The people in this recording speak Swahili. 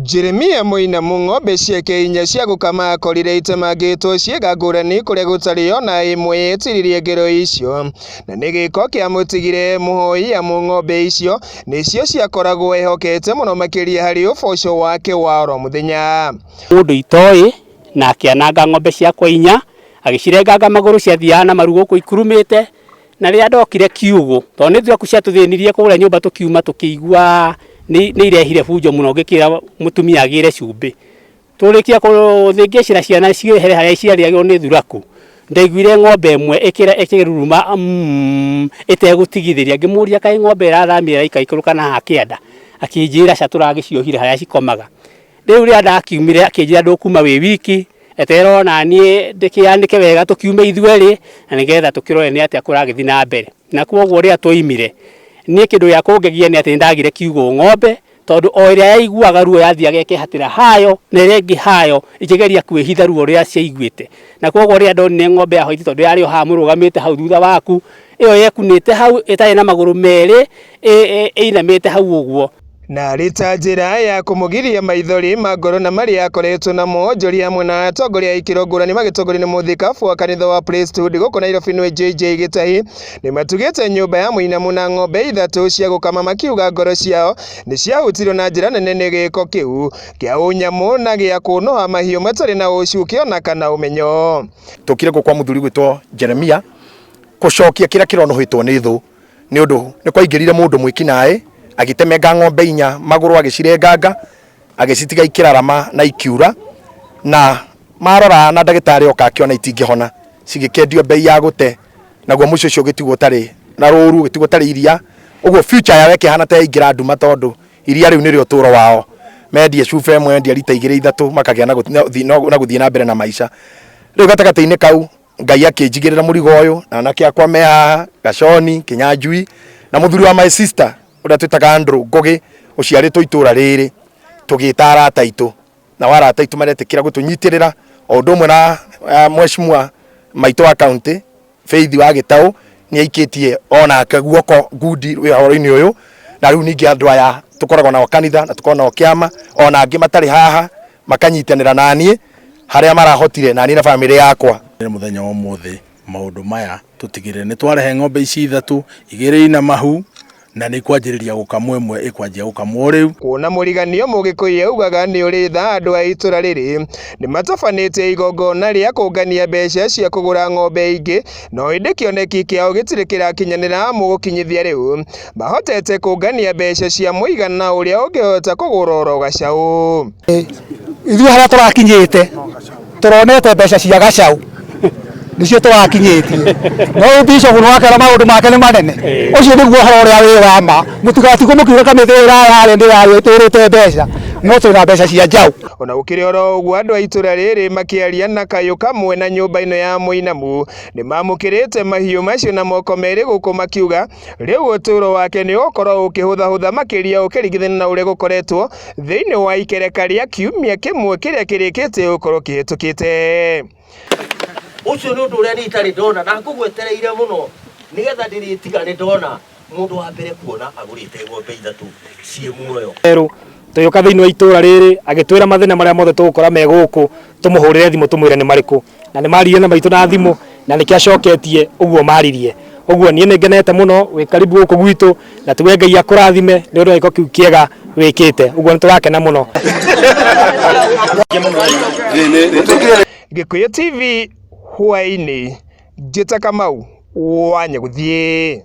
Jeremia Moina ng'ombe ciake inya cia gukama akorire itemangitwo ciĩga ngũrani kũrĩa gũtarĩ ona ĩmwe ĩtiririe ngero icio, na nĩ gĩko kĩamutigire mũhoi amu ng'ombe icio nĩcio ciakoragwo ehokete mũno makĩria harĩ ũboco wake wa oro mũthenya. Mũndũ itoĩ na akĩananga ng'ombe ciakwa inya agĩcirenganga magũrũ ciathiaga na maru gũkũ ikurumĩte, na rĩrĩa ndokire kiugũ tondũ nĩ thuraku ciatũthĩnirie kũrĩa nyũmba tũkiuma tũkĩigua nĩ irehire bunjo mũno ngĩkĩra mũtumia agĩre cumbĩ. Tũrĩkia gũthĩngĩcĩra ciana ciehere harĩa ciarĩagĩrwo nĩ thuraku, ndaiguire ng'ombe ĩmwe ĩkĩruruma ĩtegũtigithĩria, ngĩmũria kaĩ ng'ombe ĩrathamĩra ikaikũrũka na haha kĩanda, akĩnjĩra ca tũragĩciohire harĩa cikomaga. Rĩu rĩrĩa ndakiumire akĩnjĩra ndũkuma wĩ wiki etero na niĩ ndĩkĩanĩke wega tũkiume ithuerĩ na nĩgetha tũkĩrore nĩ atĩa kũragĩthiĩ na mbere. Na kwoguo rĩrĩa twoimire niĩ kĩndũ gĩa kũngegia nĩ atĩ ndagire kiugũ ng'ombe, tondũ o ĩrĩa yaiguaga ruo yathiaga ĩkĩhatĩra hayo na ĩrĩa ĩngĩ hayo ĩkĩgeria kwĩhitha ruo rũrĩa ciaiguĩte. Na kwoguo rĩrĩa ndonire ng'ombe yahoiti tondũ yarĩ o haha mũrũgamĩte hau thutha waku, ĩyo yekunĩte hau ĩtarĩ na magũrũ merĩ ĩinamĩte hau ũguo. Na rita njĩra ya kũmũgiria maithori ma ngoro na marĩa akoretwo namo njoria hamwe na atongoria a ikĩro ngũrani magĩtongoria nĩ mũthikabu wa kanitha wa Priesthood gũkũ Nairobi nĩwe JJ Gĩtahi, nĩ matugĩte nyũmba ya mũinamu na ng'ombe ithatu cia gũkama makiuga ngoro ciao nĩ ciahutirwo na njĩra nene nĩ gĩko kĩu kĩa ũnyamu na gĩa kũnoha mahiũ matarĩ na ũcuke ona kana ũmenyo. Tũkire kwa Muthuri gwĩtwo Jeremia gũcokia kĩrĩa kĩronohĩtwo nĩ thũ nĩ ũndũ nĩ kwaingĩrire mũndũ mwĩkinaĩ agitemenga ng'ombe inya magũrũ agĩcirenganga agĩcitiga ikĩrarama na ikiura, na marora na ndagĩtarĩ oka akĩona itingĩhona cigĩkendio bei ya gũte, naguo mũico ũcio gĩtigwo ũtarĩ na rũru gĩtigwo ũtarĩ iria, ũguo future yao ĩkĩhana ta ingĩra nduma tondũ iria rĩu nĩrĩo ũtũũro wao. Mendie cuba ĩmwe mendia lita 2-3 makagĩa na gũthiĩ na mbere na maica. Rĩu gatagatĩ-inĩ kau Ngai akĩnjigĩrĩra mũrigo ũyũ na anake akwa me haha Gaconi Kĩnyanjui na mũthuri wa my sister ũrĩa twĩtaga Andrew Ngũgĩ ũciarĩtwo itũũra rĩrĩ, tũgĩta arata aitũ na arata aitũ maretĩkĩra gũtũnyitĩrĩra o ũndũ ũmwe na mheshimiwa maitũ wa county Faith wa Gĩtaũ nĩ aikĩtie onake guoko ngundi ũhoro-inĩ ũyũ, na rĩu ningĩ andũ aya tũkoragwo nao kanitha na tũkoragwo nao kĩama ona angĩ matarĩ haha makanyitanĩra naniĩ harĩa marahotire naniĩ na bamĩrĩ yakwa. Mũthenya wa ũmũthĩ maũndũ maya tũtigĩrĩre nĩ twarehe ng'ombe ici ithatu, igĩrĩ ina mahu na nĩ kwanjĩrĩria gũkamwo ĩmwe ĩkwanjia gũkamwo rĩu. Kuona mũriganio Mũgĩkũyũ augaga nĩ ũrĩ tha andũ a itũra rĩrĩ nĩ matabanĩtie igongona rĩa kũngania mbeca cia kũgũra ng'ombe ingĩ, no ĩndĩ kĩoneki kĩao gĩtirĩ kĩrakinyanĩra mũgũkinyithia rĩu mahotete kũngania mbeca cia mũigana ũrĩa ũngĩhota kũgũra oro gacaũ. Ithuĩ harĩa tũrakinyĩte tũronete mbeca cia gacaũ nĩcio tũrakinyĩtie, no bishop no akera maũndũ make nĩ manene. Ũcio nĩguo ũhoro ũrĩa wĩ wa ma, mũtigatigwo mũkiuga kamĩtĩ ĩrarĩ ndĩrarĩtĩrĩte mbeca, no twĩna mbeca cia njaũ. Ona gũkĩrĩ oro ũguo andũ a itũra rĩrĩ makĩaria na kayũ kamwe na nyũmba ĩno ya mũinamu nĩ mamũkĩrĩte mahiũ macio na moko merĩ gũkũ makiuga rĩu ũtũũro wake nĩ ũgũkorwo ũkĩhũthahũtha makĩria ũkĩringithania na ũrĩa gũkoretwo thĩinĩ wa ikereka rĩa kiumia kĩmwe kĩrĩa kĩrĩkĩte gũkorwo kĩhĩtũkĩte. Ucio nĩ ũndũ ũrĩa niĩ itarĩ ndona na ngũgwetereire mũno nĩgetha ndĩrĩtiga nĩ ndona mũndũ wa mbere kuona agũrĩte ng'ombe ithatu ciĩ muoyo. Tũgĩũka thĩinĩ wa itũũra rĩrĩ agĩtwĩra mathĩna marĩa mothe tũgũkora me gũkũ, tũmũhũrĩre thimũ tũmwĩre nĩ marĩkũ, na nĩ maririe na maitũ na thimũ na nĩkĩ acoketie ũguo maririe. Ũguo niĩ nĩ ngenete mũno wĩ karibu gũkũ gwitũ na tuge Ngai akũrathime nĩ ũndũ wa gĩko kĩu kĩega wĩkĩte, ũguo nĩ tũrakena mũno. Gĩkũyũ TV hwaĩ-inĩ, njĩta Kamau wa Nyaguthii.